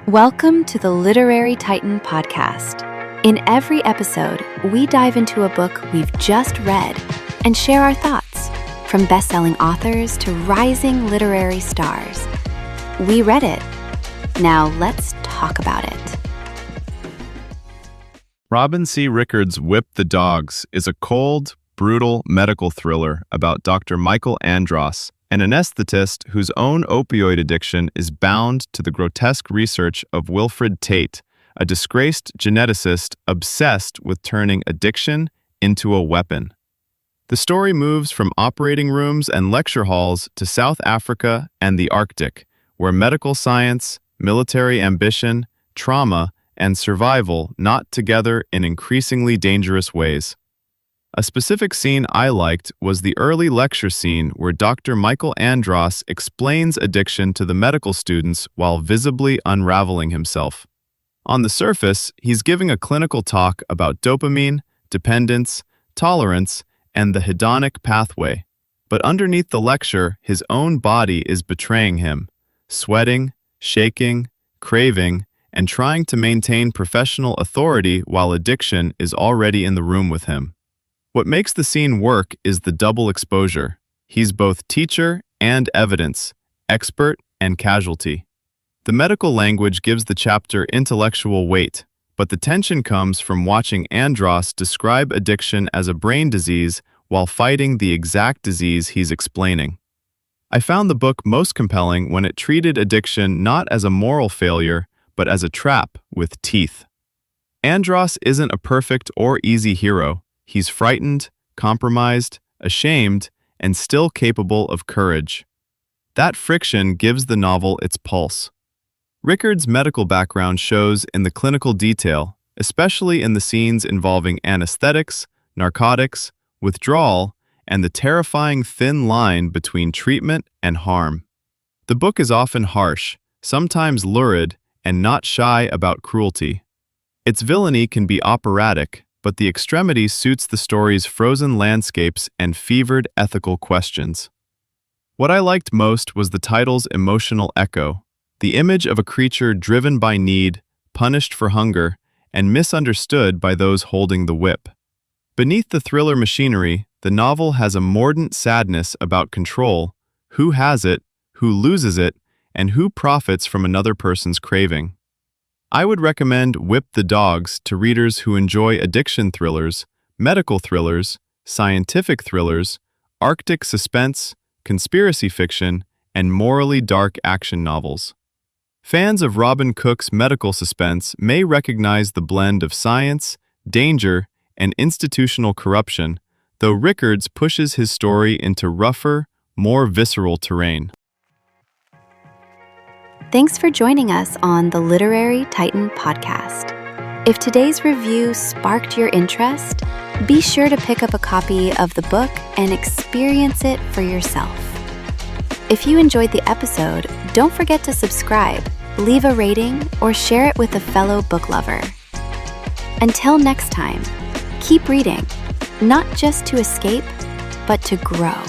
Welcome to the Literary Titan podcast. In every episode, we dive into a book we've just read and share our thoughts, from best-selling authors to rising literary stars. We read it. Now let's talk about it. Robin C. Rickard's Whip the Dogs is a cold, brutal medical thriller about Dr. Michael Andross, an anesthetist whose own opioid addiction is bound to the grotesque research of Wilfred Tate, a disgraced geneticist obsessed with turning addiction into a weapon. The story moves from operating rooms and lecture halls to South Africa and the Arctic, where medical science, military ambition, trauma, and survival knot together in increasingly dangerous ways. A specific scene I liked was the early lecture scene where Dr. Michael Andross explains addiction to the medical students while visibly unraveling himself. On the surface, he's giving a clinical talk about dopamine, dependence, tolerance, and the hedonic pathway. But underneath the lecture, his own body is betraying him, sweating, shaking, craving, and trying to maintain professional authority while addiction is already in the room with him. What makes the scene work is the double exposure. He's both teacher and evidence, expert and casualty. The medical language gives the chapter intellectual weight, but the tension comes from watching Andross describe addiction as a brain disease while fighting the exact disease he's explaining. I found the book most compelling when it treated addiction not as a moral failure, but as a trap with teeth. Andross isn't a perfect or easy hero. He's frightened, compromised, ashamed, and still capable of courage. That friction gives the novel its pulse. Rickard's medical background shows in the clinical detail, especially in the scenes involving anesthetics, narcotics, withdrawal, and the terrifying thin line between treatment and harm. The book is often harsh, sometimes lurid, and not shy about cruelty. Its villainy can be operatic, but the extremity suits the story's frozen landscapes and fevered ethical questions. What I liked most was the title's emotional echo, the image of a creature driven by need, punished for hunger, and misunderstood by those holding the whip. Beneath the thriller machinery, the novel has a mordant sadness about control, who has it, who loses it, and who profits from another person's craving. I would recommend Whip the Dogs to readers who enjoy addiction thrillers, medical thrillers, scientific thrillers, Arctic suspense, conspiracy fiction, and morally dark action novels. Fans of Robin Cook's medical suspense may recognize the blend of science, danger, and institutional corruption, though Rickard's pushes his story into rougher, more visceral terrain. Thanks for joining us on the Literary Titan podcast. If today's review sparked your interest, be sure to pick up a copy of the book and experience it for yourself. If you enjoyed the episode, don't forget to subscribe, leave a rating, or share it with a fellow book lover. Until next time, keep reading, not just to escape, but to grow.